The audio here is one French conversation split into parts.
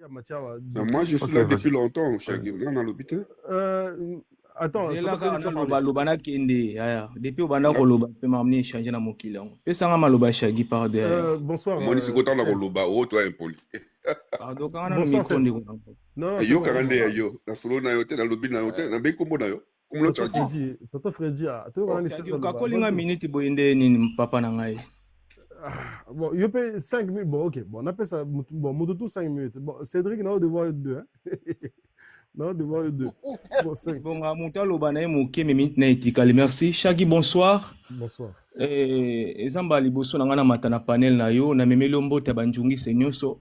Moi, je suis Ok, là vas-y. depuis longtemps, Shaggy. Là, on a l'hôpital. Attends, Zela ka na Tata maloba kende aya depuis obanda koloba pe mamni changer na mokili yango pesa nga maloba shagi par derrière bonsoir. Moi, je suis content d'avoir 16. le bas. Oh, toi, impoli. pardon quand na Bonsoir, micro 16. ndeko Non, c'est Yo, bon. karande, yo. Na solo na yo, te, na lobby na yo, te, na bei kombo na yo. Comme le Shaggy. Tonton Freddy, tu vois, on est shagi 16 ukakolinga minute boyende nini papa na ngai Bon, il paye 5 minutes. Bon, ok. Bon, on appelle ça. Bon, Moutoutou 5 minutes. Bon, Cédric, on a devoir 2. Hein? Non, devoir 2. Bon, 5. bon amuta loba na ye moke me minute na etikali merci shagi bonsoir Bonsoir. ezamba liboso na nga na mata na panel na yo na memeli mbote banjungise nyonso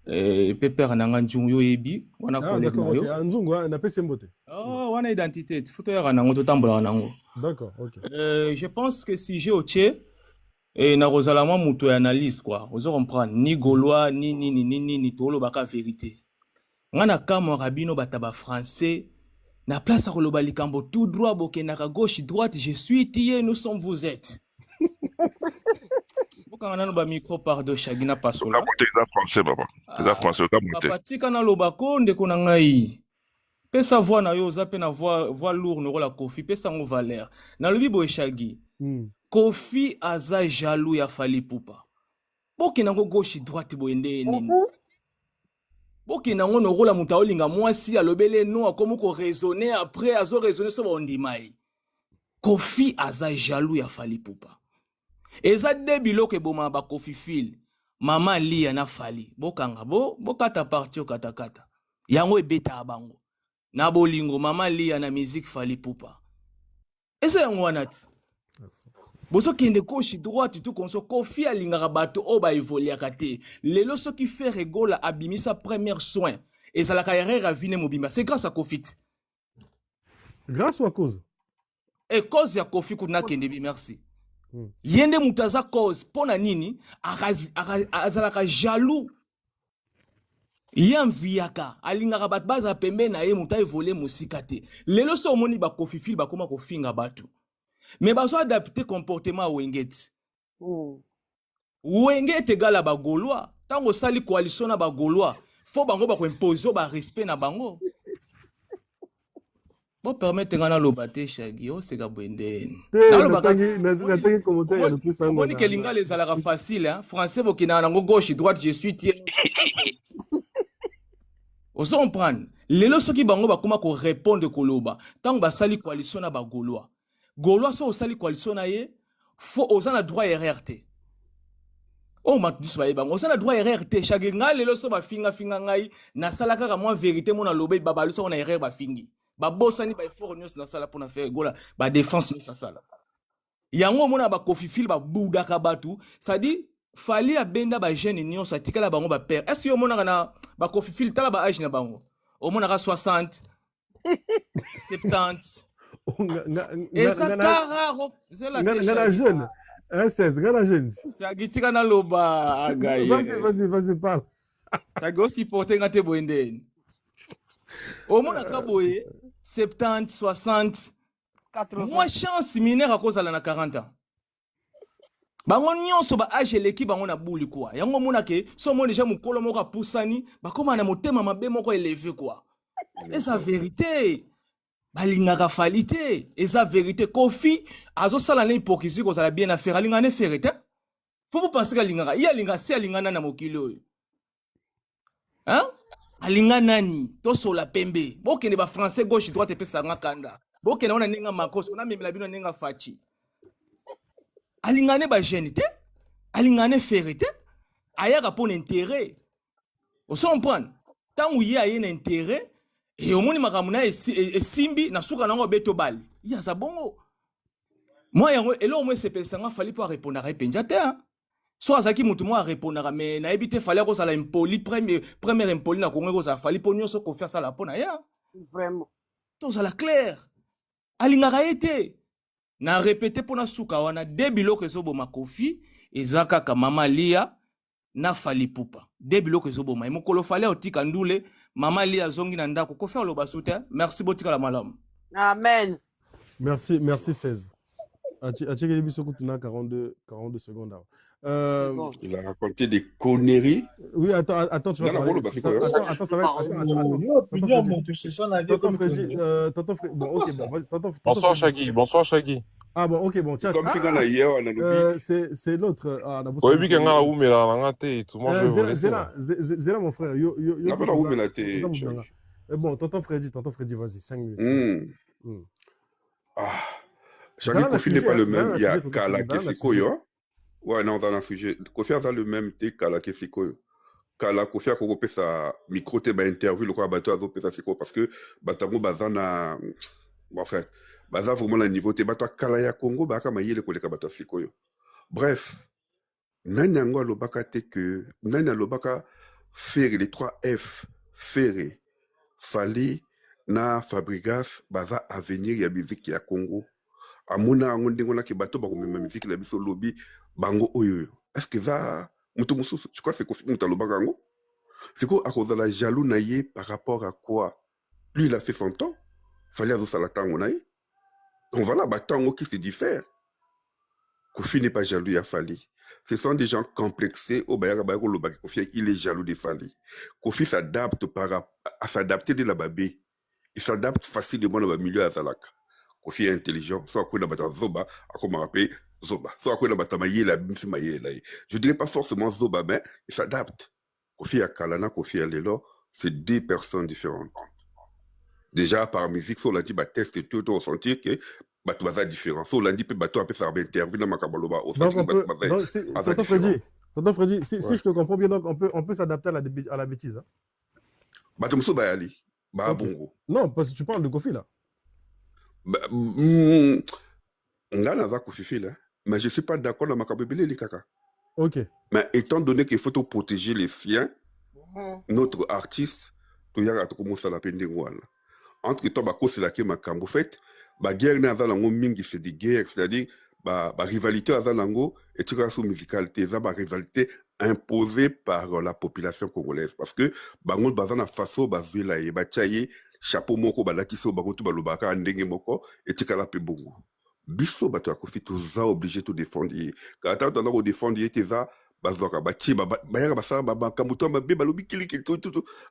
pe père na nga njungu yo yebi wana collègue na yo Nzungu, on appelle Sembote. wana identité foto yaka nango totambolaka nango D'accord, ok. je pense que si j'ai otie na kozala mwa muto ya analyse quoi ozo comprendre ni gaulois ni tolobaka vérité nga na kamwaka bino bata ba français na place ya koloba likambo tout droit bokendaka gauche droite je suis tiye nous sommes vous êtes bokanga nano bamicro pardon shagi na pasola Eza français, papa. Eza français, papa tika naloba ko ndeko na ngai pesa voix na yo oza pe na voix lourd nokola kofi pesa yango valeur nalobi boye shagi Kofi aza jaloux ya Fally Ipupa. Boke nango gauche droite boyende nini. Boke nango nokola muta olinga mwasi alobele no akomo ko raisonner après azo raisonner so bondimai. Kofi aza jaloux ya Fally Ipupa. Eza de biloko eboma ba Kofi Phil. Mama Lia na Fally. Bokanga bokata parti o katakata. Yango ebeta abango. Na bolingo Mama Lia na musique Fally Ipupa. Eza yango wanati. Boso kende gauche droite tout comme ça Kofi alingaka bato o ba evoliaka te lelo soki fait regola abimisa première soin et ça la carrière a vine mobimba c'est grâce à Kofi grâce ou à cause et cause ya Kofi kuna kende bi merci yende mutaza cause pona nini azalaka jaloux yamviaka alingaka bato baza pembe na ye muta evole musika te lelo so omoni ba Kofi Phil bakoma kofinga bato mais bazo adapter comportement Wengeti. Wengeti égale à ba Gaulois. Tango sali coalition na ba Gaulois, faut bango ba ko imposer ba respect na bango. Bon permettre ngana lobate shagi o seka bwende. Nataki commentaire le plus simple. Moni kelinga les alara facile hein. Français bokina nango gauche droite je suis tiers. On s'en prend. Lelo soki bango ba koma ko répondre koloba. Tango ba sali coalition na ba Gaulois. Gaulois so osali coalition na ye fo ozana droit RRT. Oh matudis ba yeba ozana droit RRT chaque nga lelo so ba finga ngai na sala kaka moi vérité mona lobe babalu so na RR ba fingi. Ba bosani ba effort nyos na sala pona faire gola ba défense nyos na sala. Yango mona ba Kofi Phil ba budaka batu, ça dit fali abenda ba jeune nyos atikala bango ba père. Est-ce que mona na ba Kofi Phil tala ba âge na bango? O mona ka 60 70 et ça cararo c'est la jeune un 16 gana jeune ça gitika na loba agaye vas-y parle ta go si porter ngate boende au mona ka boye 70 60 80 moi chance minere à cause na 40 ans bango nyonso ba age l'équipe bango na buli quoi yango mona ke so mo déjà mukolo moko apusani bakoma na motema mabe moko élevé quoi et sa vérité balingaka Fally te eza vérité Kofi azosala na hypocrisie kozala bien affaire alingane faire te faut vous penser kalingaka il alinga si alingana na mokili oyo hein alinga nani tosola pembe bokende ba français gauche droite pesa nga kanda bokende ona ninga makoso na memela bino ninga fachi alingane ba jeune te alingane faire te ayaka pour intérêt on s'en prend tant où y a un intérêt et au moins makamuna et simbi na suka nango beto bali ya za bongo moi yango et là au moins c'est personne fallait pas répondre à penjate hein so azaki mutu moi répondre mais na ebité fallait ko sala impoli premier impoli na kongo ko sa fallait ponyo so ko faire ça la pona ya vraiment to ça la clair alingaka été na répéter pona suka wana debilo ke zo boma Kofi ezaka ka mama Lia na Fally Ipupa debilo ke zo boma mokolo fallait otika ndule Maman Lia zongi na ndako ko faire le basouté merci botika la malam amen merci 16 Acheke biso kutuna 42 secondes Il a raconté des conneries. Oui, attends, tu vas parler. Attends, ça va être... Tonton Freddy, bon, ok, bon, Bonsoir Shaggy. Ah bon, ok, bon, tiens. Comme si on a hier, on a oublié. C'est l'autre. Oui, oui, quand on a oumé là, on a été, tout le monde veut vous laisser. Zéla, mon frère. On a pas oumé la tête. Bon, tonton Freddy, vas-y, 5 minutes. Ah, Shaggy Kofi n'est pas le même. Il y a Kala Kesikoyo. Ouais, non, dans un sujet. Kofi a le même thé Kala Kesikoyo. Kala Kofi a coupé sa micro te ba interview le quoi bateau a zopé sa siko parce que batango bazana en fait baza vraiment le niveau te bateau Kala ya Congo ba kama yele koleka bateau sikoyo. Bref, nani yango lobaka te que nani lobaka faire les 3 F faire Fali na Fabregas baza avenir ya musique ya Congo. Amuna ngondengo na ke bateau ba komema musique la biso lobby bango oyo. Est-ce que ça mutu mususu tu crois c'est Kofi mutu lobaka ngo? C'est quoi à cause de la jaloux naïe par rapport à quoi? Lui, il a fait son temps. Fallait avoir la tango naïe. On va là, tango qui se diffère. Kofi n'est pas jaloux, il a fallu. Ce sont des gens complexés. Kofi, il est jaloux de Fali. Kofi s'adapte à s'adapter de la babé. Il s'adapte facilement dans le milieu à Zalaka. Kofi est intelligent. Soit qu'on a Zoba, à comment rappeler Zoba. Soit qu'on a Mayela, je dirais pas forcément Zoba, mais il s'adapte. Kofi à Kalana, Kofi à Lelo, c'est 2 personnes différentes. Déjà, par musique, si on l'a dit, test et tout, on sentit que bateau est différent. Si on l'a dit, bateau a pu faire interview dans Makabaloba. Tonton Freddy, si je te comprends bien, donc on peut s'adapter à la bêtise. Hein? Bateau Moussou Bayali, Bongo. Non, parce que tu parles de Kofi là. On a Kofi là, mais je ne suis pas d'accord dans Makabélé, les caca. Ok. Mais étant donné qu'il faut protéger les siens, notre artiste, tu y a commencé à la peine de moi. Entre temps, c'est la qui m'a cambo fait, guerre n'a pas mingi c'est des guerres, c'est-à-dire rivalité à Zalango et tu as sous musicalité, ça rivalité imposée par la population congolaise parce que bango bazana faso bazela et bachaye chapeau moko balatiso bango tu balobaka ndenge moko et tu kala pe bongo. Biso bato ya Kofi toza obligé de défendre. Quand tu as défendre teza bazoka bachi bayaka basala bakamuto mabe balobi kiliki tout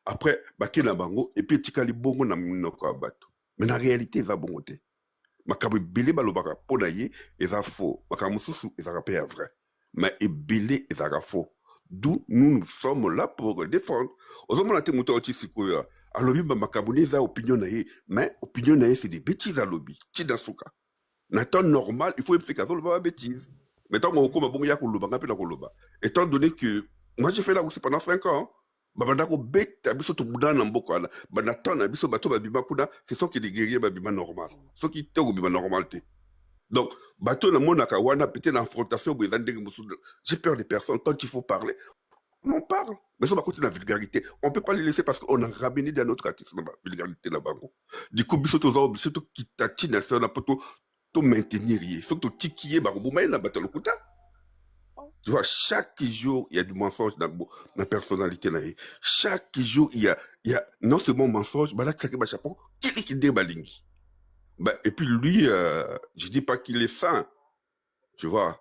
après bakena bango et puis tikali bongo na minoko bato. Mais na réalité ça bongo te. Makabu belé balobaka pona ye eza faux. Makamu susu eza pas vrai. Mais ebelé eza faux. D'où nous sommes là pour défendre. Ozomona te muto oti sikoya. Alobi makabu ne za opinion na ye, mais opinion na ye c'est des bêtises à lobby. Tidasuka. Na temps normal, il faut expliquer ça le bêtise. Mais tant étant donné que moi j'ai fait là aussi pendant 5 ans, c'est ça qui est des guerriers normal. Ce qui est au normalité. Donc, bateau na monaka wana peut-être l'infrontation, j'ai peur des personnes. Quand il faut parler, on en parle. Mais ça va continuer la vulgarité. On ne peut pas les laisser parce qu'on a ramené dans notre artiste la vulgarité là-bas. Du coup, surtout qui tatine à ça, to maintenir surtout tikier barobouma na batalo kuta. Tu vois, chaque jour il y a du mensonge dans la personnalité là. Chaque jour il y a non seulement mensonge, bah là chaque chapeau qui débalingi. Bah et puis lui je dis pas qu'il est saint. Tu vois,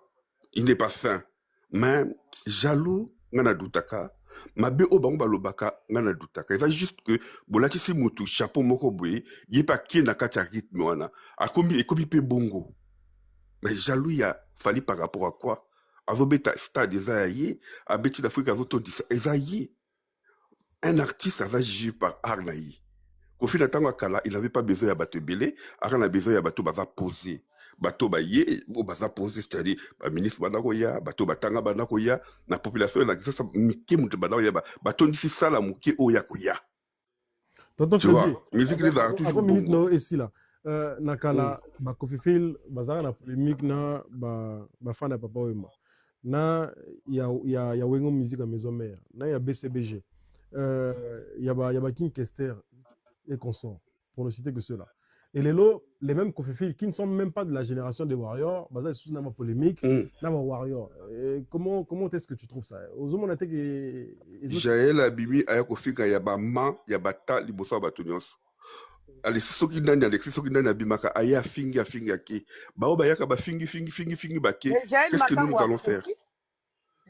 il n'est pas saint, mais jaloux ngana dutaka. Mabe obango balobaka ngana dutaka. Il va juste que bolati si mutu chapeau moko boye, yepa ki na kati rythme wana. Akomi ekomi pe bongo. Mais jaloux ya fali par rapport à quoi? Azobeta stade ezaye, abeti l'Afrique azoto disa ezaye. Un artiste va jugé par Arnaï. Kofi Natanga Kala, il n'avait pas besoin de bateau belé, Arna a besoin de bateau baza posé. Bateau baye, baza posé, c'est-à-dire, ministre Banakoya, bateau Batanga Banakoya, la population, la question, Miki Moutebanakoya, bateau Nissi Sala Mouké Oyakoya. Tu vois, musique les a toujours minute no ici là. Nakala, Kofi Phil, bazara na polémique na ba fan de Papa Wemba. Na ya wengo musique à maison mère. Na ya BCBG. Ya King Kester et consorts, pour ne citer que ceux-là. Et les mêmes Kofi qui ne sont même pas de la génération des Warriors, ils sont dans la polémique, dans Warriors. Comment est-ce que tu trouves ça? Jaël Abimi, Aya Kofi, Yaba Ma, Yabata, Libosa Batunios. Alexis Sokindani, Abimaka, Aya Fingi, Ki. Baoba Yaka, Fingi, Baki. Qu'est-ce que nous allons faire?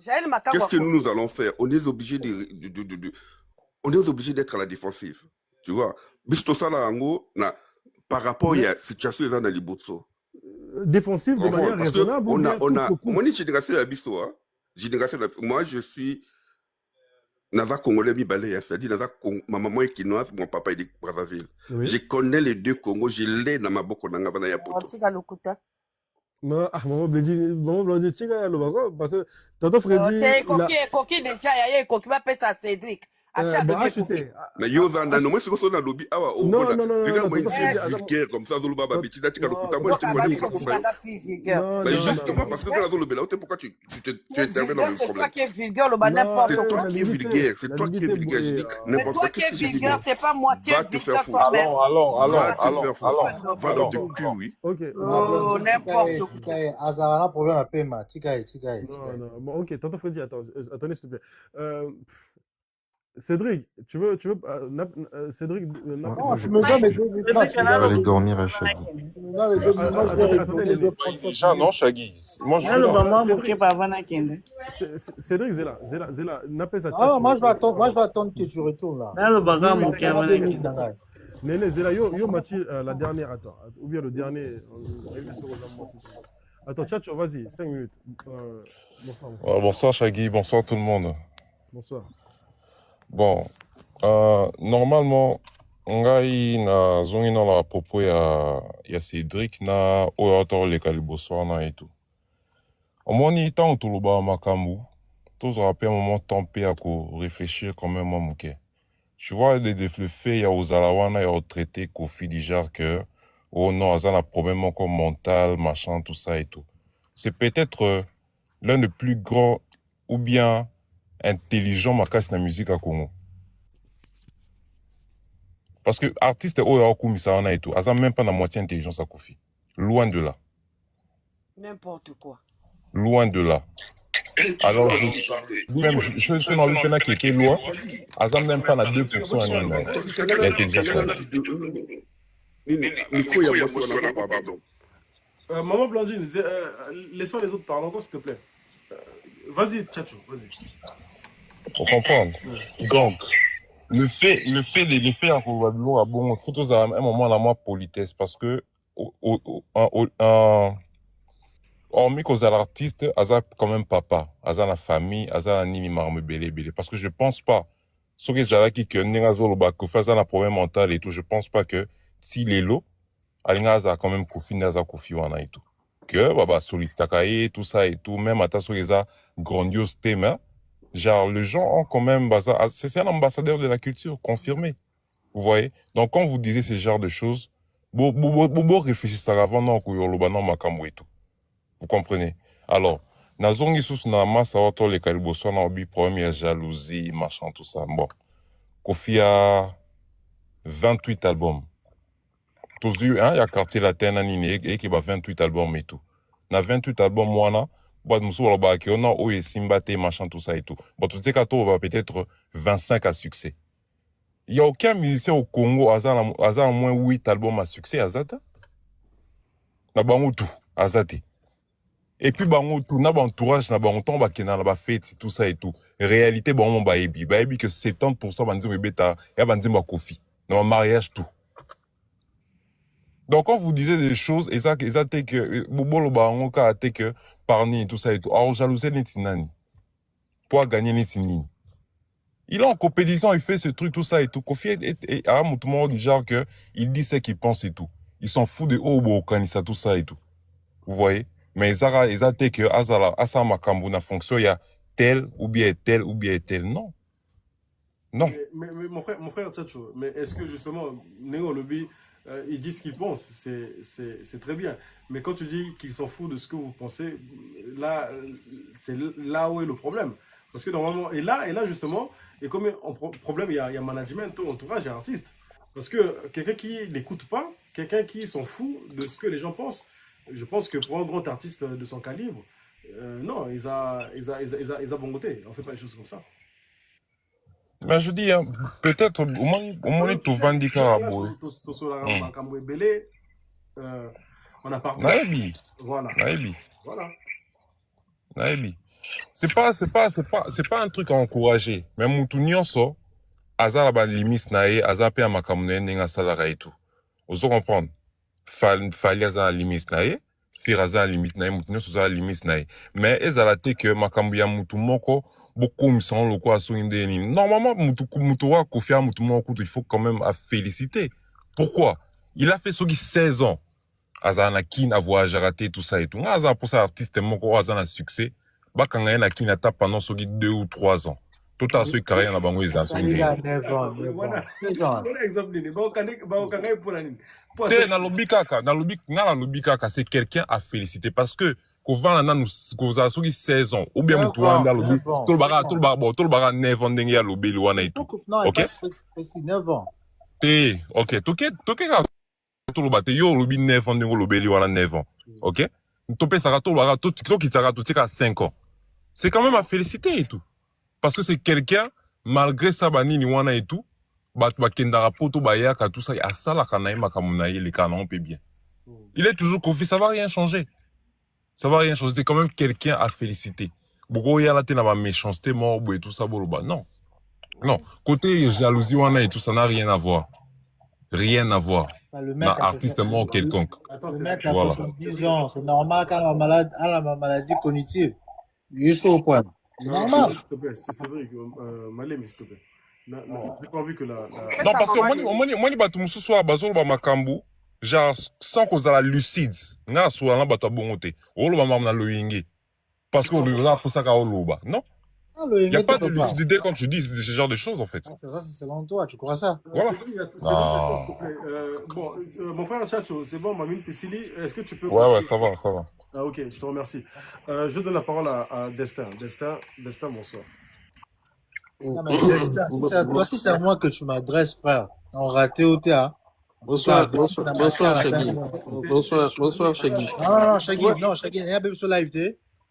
Qu'est-ce que nous allons faire? On est obligé on est obligé d'être à la défensive. Tu vois? Par rapport à la situation dans Liboso. Défensive de manière raisonnable. Moi, je suis Naza Congolais Bibalé, c'est-à-dire ma maman est quinoise, mon papa est de Brazzaville. Oui. Je connais les deux Congos, je l'ai dans ma boko nangavana ya poto. Non, maman Blondie, Tchiga Lobako, parce que Tonton Freddy. Coquille déjà, il y a Coquille va passer à Cédric. Mais Yoza, non, moi, c'est que lobby. Non, regarde, moi, c'est vulgaire comme ça, Zoluba Babiti, Tika Lokuta. Moi, je te connais pas faire. Mais justement, parce que quand la Zolobé là, pourquoi tu interviens dans le problème? C'est toi qui es vulgaire, le n'importe quoi. C'est toi qui es vulgaire, c'est toi qui es vulgaire. Je dis n'importe quoi. Toi qui es vulgaire, c'est pas moi qui es vulgaire. Allons. Va dans ton cul, oui. Ok. Oh, n'importe quoi. Azara, problème à Pema. Tika. Non, ok, Tonton Freddy, attendez, s'il te plaît. Cédric, tu veux Cédric, non, je me donne je vais aller dormir à Chagui. Non, Chagui. Moi, je suis Cédric, Zéla, moi, je vais attendre que tu retournes là. Néné, Zéla, yo, Mathilde, la dernière, attends, ou bien le dernier, attends, Tchatcho, vas-y, 5 minutes. Bonsoir, Chagui, bonsoir tout le monde. Bonsoir. Bon, normalement, ngai na zongi na la propos ya Cédric na oyo le kaliboso na et tout. Omoni tant tout le bas makambu, tous rappel un moment tempé à réfléchir quand même mouké. Tu vois le fait ya ozalawana ya traité Kofi du genre que oh non, ça a problème comme mental, machin tout ça et tout. C'est peut-être l'un des plus grands ou bien intelligent makas na musique à Congo. Parce que artiste oyo akumisana et tout, asa même pas la moitié intelligence à Kofi. Loin de là. N'importe quoi. Loin de là. Alors même je suis dans le pena qui est loin, asa même pas na 2% l'intelligence. Maman Blandine, laissons les autres parler encore s'il te plaît. Vas-y, Tchatcho, vas-y. Pour comprendre. Donc, le fait à probablement bon, faut à un moment la moi politesse parce que hormis qu'aux artistes, Aza quand même papa, Aza la famille, Aza la nimi marme belé. Parce que je pense pas, ce que Zala qui que Ningazolo que fait un problème mental et tout, je pense pas que si les lots, Alinga Aza quand même Kofi Naza Kofi wana et tout. Que baba solistakaye tout ça et tout même à sur les grandiose thème genre les gens ont quand même c'est un ambassadeur de la culture confirmé, vous voyez. Donc quand vous disiez ce genre de choses bobo réfléchissez avant non ko yoloba non makambo et tout, vous comprenez. Alors nazongi sous na massa auto les kaliboso na obi première jalousie machin tout ça. Bon Kofi a 28 albums. Tous il y a quartier latin et qui va 28 albums et tout. Na 28 albums moi on a Simba machin tout ça et tout. Bon tout est va peut-être 25 à succès. Il y a aucun musicien au Congo hasard au moins 8 albums à succès azata. Na bango tout azati. Et puis bango tout na entourage na bango ton ba kena na ba fête tout ça et tout. Réalité bango baebi que 70% banzimba beta ya banzimba Kofi. Dans mariage tout. Donc, quand vous disiez des choses, et ça t'es que, que, parni, tout ça et tout, alors, jalousie, n'est-ce pour gagner, n'est-ce il est en compétition, il fait ce truc, tout ça et tout. Kofi est à un moment du genre que, il dit ce qu'il pense et tout. Il s'en fout de ça, tout ça et tout. Vous voyez? Mais ils ont dit que, Asa Makambu na fonction, il y a tel, ou bien tel, ou bien tel. Non. Non. Mais mon frère Tchatcho, mais est-ce que justement, Néo Lobby, ils disent ce qu'ils pensent, c'est très bien. Mais quand tu dis qu'ils s'en foutent de ce que vous pensez, là, c'est là où est le problème. Parce que normalement, et là justement, et comme problème, il y a management, entourage et artiste. Parce que quelqu'un qui n'écoute pas, quelqu'un qui s'en fout de ce que les gens pensent, je pense que pour un grand artiste de son calibre, non, ils ont bon côté. On ne fait pas les choses comme ça. Mais je dis, hein, peut-être, au moins, tout vend carabo. On a parlé. Voilà. Voilà. Naïbi. C'est pas un truc à encourager. Mais mutu nyonso, aza la limite nae, aza pe amakamune nenga salara et tout. Ozo comprendre. Fali aza la limite nae, fir aza la limite nae, mutu nyonso aza la limite nae. Mais ezala te que makambu ya mutu moko, beaucoup misson loko aso inde ni. Normalement, mutu wa kofia mutu moko, il faut quand même à féliciter. Pourquoi? Il a fait ce qui 16 ans. Azana kin avoir raté tout ça et tout. Azana pour ça artiste moko azana succès. Bakanga na kin tape pendant ce qui 2 ou 3 ans. Tout à ce carrière na bango ezana so. Na lobi kaka c'est quelqu'un à féliciter parce que kovana na nous koza so qui 16 ans ou bien mutu wana lobi tout le baga 9 ans ndenge ya lobi wana et tout. OK? C'est 9 ans. OK, toke tout le bateau yo lobi 9 ans ndenge lobeli wana 9 ans. OK? Topé ça tout baga tout qui t'a tout à 5 ans. C'est quand même à féliciter et tout. Parce que c'est quelqu'un malgré ça banini wana et tout, ba kendara poto bayaka tout ça à ça la kanaï makamunaï les canons peut bien. Il est toujours confié, ça va rien changer. Ça va rien changer, c'est quand même quelqu'un à féliciter. Beaucoup y a la tena ma méchanceté mort et tout ça boloba. Non. Non, côté jalousie wana et tout ça n'a rien à voir. Rien à voir. Le mec artiste mort quelconque. Le mec a 70 ans, c'est normal quand on a ma maladie cognitive. Il est au point. C'est normal. S'il te plaît, c'est vrai que Malem, s'il te plaît. J'ai pas vu que la... Non, parce que moi, bato musu soir bazolo ba makambu, genre sans cause la lucide. Nga soir na bato bongote. Olo ba mamna loyingi. Parce que le là pour ça ka oloba. Non. Il n'y a pas de lucidité quand tu dis ce genre de choses, en fait. Ça, c'est selon toi, tu crois ça? Voilà. Attends, s'il te plaît. Bon, mon frère Chacho, c'est bon, ma minute est Sili. Est-ce que tu peux... Ouais, ça va. Ah, ok, je te remercie. Je donne la parole à Destin. Destin, bonsoir. Non, mais Destin, toi, si c'est à moi que tu m'adresses, frère, en raté au théâtre. Bonsoir, Shaggy. Bonsoir, Shaggy. Non, Shaggy, il y a même sur live.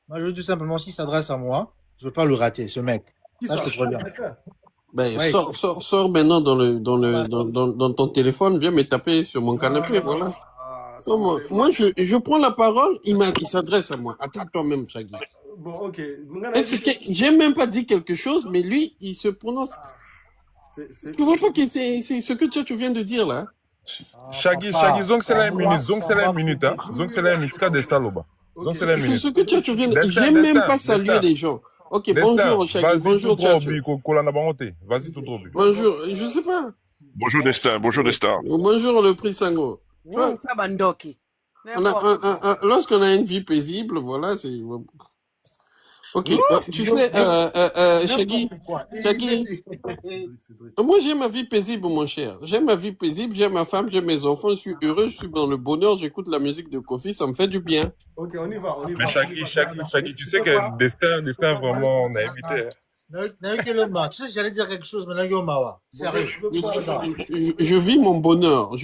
Moi, je veux tout simplement, s'il s'adresse à moi, je veux pas le rater, ce mec. Ça, je te préviens. Ben, sors maintenant dans ton téléphone, viens me taper sur mon canapé, voilà. Moi, je prends la parole, il s'adresse à moi. Attends toi-même, Shaggy. Bon, ok. J'ai même pas dit quelque chose, mais lui, il se prononce. Tu vois pas que c'est ce que tu viens de dire, là? Shaggy, zong c'est la minute, hein. Zong c'est la minute, c'est Destin Loba. C'est ce que tu viens de dire. J'ai même pas salué les gens. Ok, bonjour, Shaggy. Bonjour, Tchatcho. Vas-y, tout droit. Bonjour, je sais pas. Bonjour, Destin. Bonjour, le prix Sango. Lorsqu'on a une vie paisible, voilà, c'est... Ok, tu sais, Shaggy, moi j'ai ma vie paisible, mon cher. J'ai ma vie paisible, j'ai ma femme, j'ai mes enfants, je suis heureux, je suis dans le bonheur, j'écoute la musique de Kofi, ça me fait du bien. Ok, on y va. Mais Shaggy, tu sais que Destin vraiment, on a évité. Tu sais, j'allais dire quelque chose, mais là, sérieux. Je vis mon bonheur.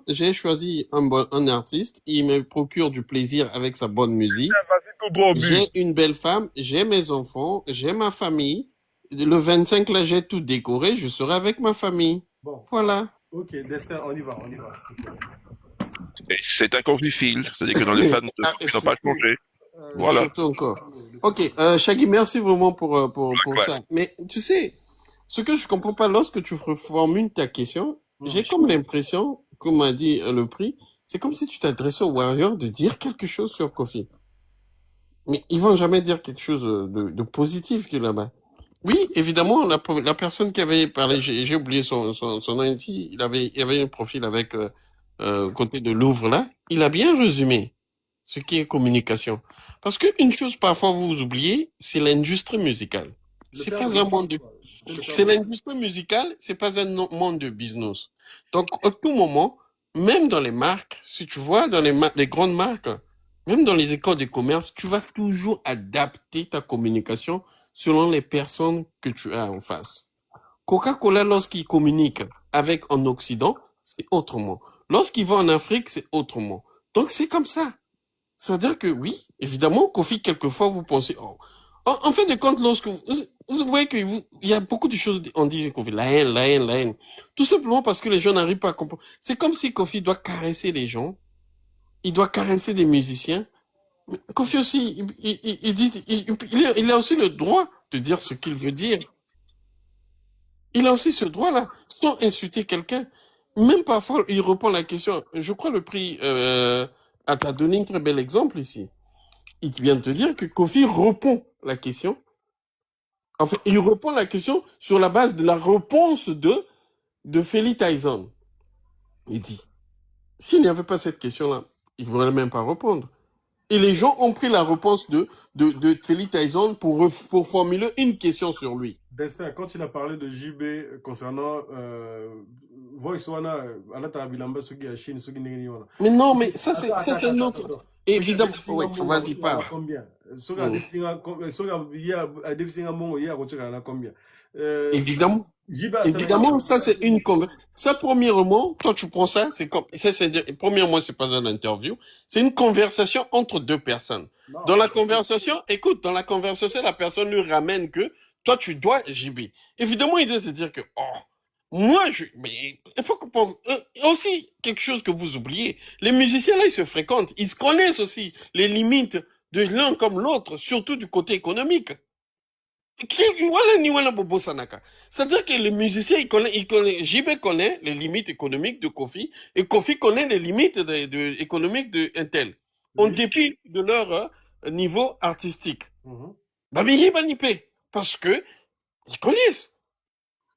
J'ai choisi un artiste. Il me procure du plaisir avec sa bonne musique. J'ai une belle femme. J'ai mes enfants. J'ai ma famille. Le 25, là, j'ai tout décoré. Je serai avec ma famille. Bon. Voilà. Ok, Destin, on y va. C'est un convifil. C'est-à-dire que dans les fans, ils n'ont pas changé. Voilà. Surtout encore. Ok, Shaggy, merci vraiment pour ça. Mais tu sais, ce que je comprends pas, lorsque tu reformules ta question, j'ai comme l'impression, comme a dit le prix, c'est comme si tu t'adressais aux Warriors de dire quelque chose sur Kofi. Mais ils vont jamais dire quelque chose de positif qui est là-bas. Oui, évidemment, la personne qui avait parlé, j'ai oublié son nom, il avait un profil avec côté de Louvre là, il a bien résumé ce qui est communication. Parce qu'une chose, parfois, vous oubliez, c'est l'industrie musicale. C'est l'industrie musicale, c'est pas un monde de business. Donc, à tout moment, même dans les marques, si tu vois, dans les grandes marques, même dans les écoles de commerce, tu vas toujours adapter ta communication selon les personnes que tu as en face. Coca-Cola, lorsqu'il communique avec en Occident, c'est autrement. Lorsqu'il va en Afrique, c'est autrement. Donc, c'est comme ça. C'est-à-dire que oui, évidemment, Kofi, quelquefois, vous pensez... Oh. En fin de compte, lorsque vous voyez qu'il y a beaucoup de choses, on dit Kofi, la haine. Tout simplement parce que les gens n'arrivent pas à comprendre. C'est comme si Kofi doit caresser les gens, il doit caresser des musiciens, Kofi aussi, il a aussi le droit de dire ce qu'il veut dire. Il a aussi ce droit-là, sans insulter quelqu'un. Même parfois, il répond à la question. Je crois le prix t'a donné un très bel exemple ici. Il vient de te dire que Kofi répond la question. Enfin, il répond la question sur la base de la réponse de Feli Tyson. Il dit, s'il n'y avait pas cette question-là, il ne voudrait même pas répondre. Et les gens ont pris la réponse de Feli Tyson pour formuler une question sur lui. Destin, quand il a parlé de JB concernant Voice Wana, mais non, mais ça c'est un autre. Évidemment, oui, vas-y, parle. Évidemment. Évidemment, ça c'est une conversation. Ça, premièrement, toi tu prends ça, c'est comme ça, premièrement, c'est pas une interview, c'est une conversation entre deux personnes. Dans la conversation, écoute, dans la conversation, la personne lui ramène que toi tu dois JB. Évidemment, il doit se dire que moi mais il faut comprendre aussi quelque chose que vous oubliez. Les musiciens là, ils se fréquentent, ils se connaissent aussi les limites de l'un comme l'autre, surtout du côté économique. C'est-à-dire que les musiciens, JB connaît les limites économiques de Kofi et Kofi connaît les limites économiques de Intel. En dépit de leur niveau artistique. Parce que ils connaissent.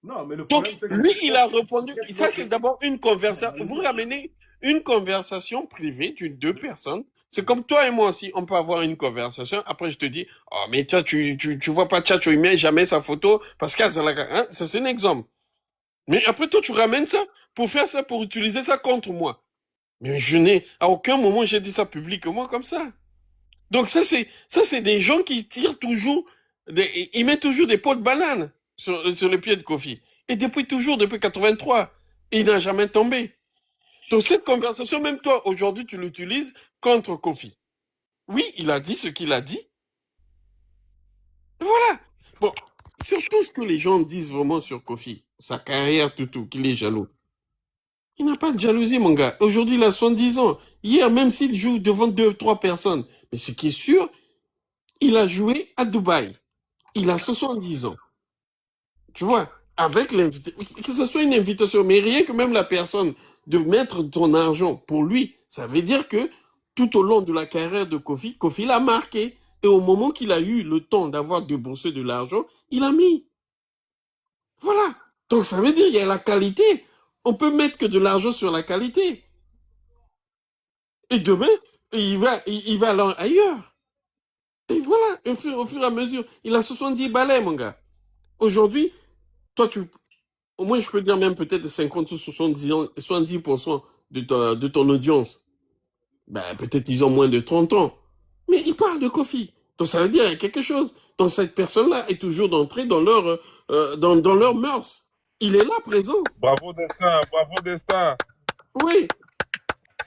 Non, mais le donc, lui, il a répondu. Ça, c'est d'abord une conversation. Vous ramenez une conversation privée d'une deux personnes. C'est comme toi et moi aussi. On peut avoir une conversation. Après, je te dis, oh, mais toi, tu vois pas Tchatcho, il met jamais sa photo parce que ça, c'est un exemple. Mais après, toi, tu ramènes ça pour faire ça, pour utiliser ça contre moi. Mais je n'ai, à aucun moment, j'ai dit ça publiquement comme ça. Donc, ça, c'est des gens qui tirent toujours, ils mettent toujours des pots de banane sur le pied de Kofi. Et depuis 83, il n'a jamais tombé. Donc cette conversation, même toi, aujourd'hui, tu l'utilises contre Kofi. Oui, il a dit ce qu'il a dit. Voilà. Bon, sur tout ce que les gens disent vraiment sur Kofi, sa carrière, tout, qu'il est jaloux. Il n'a pas de jalousie, mon gars. Aujourd'hui, il a 70 ans. Hier, même s'il joue devant 2-3 personnes. Mais ce qui est sûr, il a joué à Dubaï. Il a 70 ans. Tu vois, avec l'invitation, que ce soit une invitation, mais rien que même la personne de mettre ton argent pour lui, ça veut dire que tout au long de la carrière de Kofi, Kofi l'a marqué. Et au moment qu'il a eu le temps d'avoir déboursé de l'argent, il a mis. Voilà. Donc ça veut dire qu'il y a la qualité. On peut mettre que de l'argent sur la qualité. Et demain, il va aller ailleurs. Et voilà, au fur et à mesure. Il a 70 balais, mon gars. Aujourd'hui, toi, au moins, je peux dire même peut-être 50 ou 70% de ton audience. Ben, peut-être ils ont moins de 30 ans. Mais ils parlent de Kofi. Donc, ça veut dire qu'il y a quelque chose. Donc, cette personne-là est toujours d'entrée dans leur mœurs. Il est là présent. Bravo, Destin. Bravo, Destin. Oui.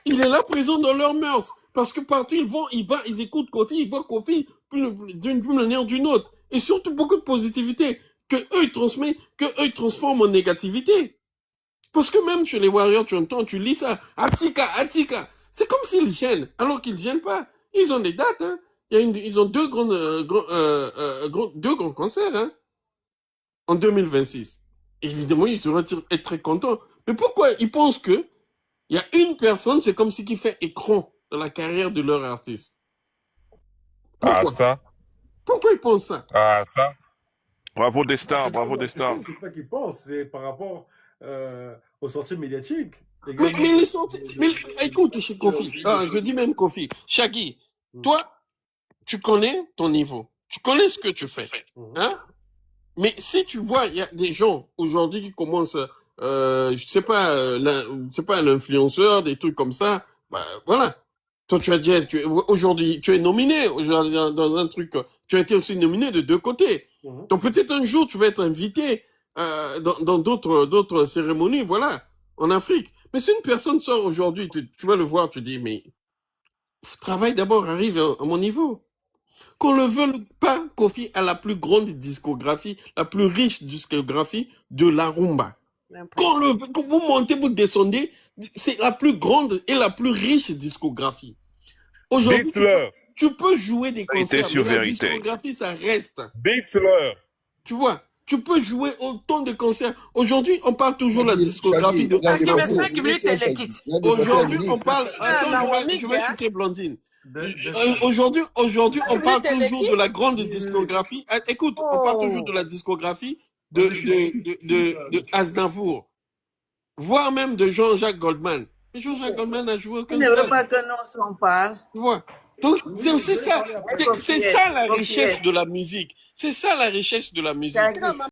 Il est là présent dans leur mœurs. Parce que partout, ils écoutent Kofi, ils voient Kofi d'une manière ou d'une autre. Et surtout, beaucoup de positivité que eux ils transforment en négativité. Parce que même chez les Warriors, tu entends, tu lis ça, Atika. C'est comme s'ils gênent, alors qu'ils gênent pas. Ils ont des dates, hein. Ils ont deux grands concerts, hein, en 2026. Évidemment, ils devraient être très contents. Mais pourquoi ils pensent que il y a une personne, c'est comme si qui fait écran dans la carrière de leur artiste? Pourquoi? Ça. Pourquoi ils pensent ça? Ça. Bravo Destin, bravo Destin. C'est pas qu'ils pensent, c'est par rapport aux sorties médiatiques. Mais les sorties, écoute, chez Kofi, je dis même Kofi, Shaggy, toi, tu connais ton niveau, tu connais ce que tu fais, hein? Mais si tu vois, il y a des gens aujourd'hui qui commencent, je sais pas, l'influenceur, des trucs comme ça, bah voilà. Toi, aujourd'hui, tu es nominé dans un truc, tu as été aussi nominé de deux côtés. Donc peut-être un jour, tu vas être invité dans d'autres cérémonies, voilà, en Afrique. Mais si une personne sort aujourd'hui, tu vas le voir, tu dis, mais travail d'abord, arrive à mon niveau. Qu'on le veuille pas, Kofi a la plus grande discographie, la plus riche discographie de la rumba. Quand vous montez, vous descendez, c'est la plus grande et la plus riche discographie. Aujourd'hui, Tu peux jouer des Vérité concerts, sur mais la vérité. discographie, ça reste. Bixler. Tu vois, tu peux jouer autant de concerts. Aujourd'hui, on parle toujours de la discographie de Aznavour. Aujourd'hui, on parle... Attends, je vais chuter Blondine. Aujourd'hui, on parle toujours de la grande discographie. Écoute, on parle toujours de la discographie de Aznavour, voire même de Jean-Jacques Goldman. Et Jean-Jacques Goldman a joué aucun ne veut pas que nous en parle. Tu vois. Donc, c'est aussi ça. C'est ça la richesse de la musique. C'est ça la richesse de la musique.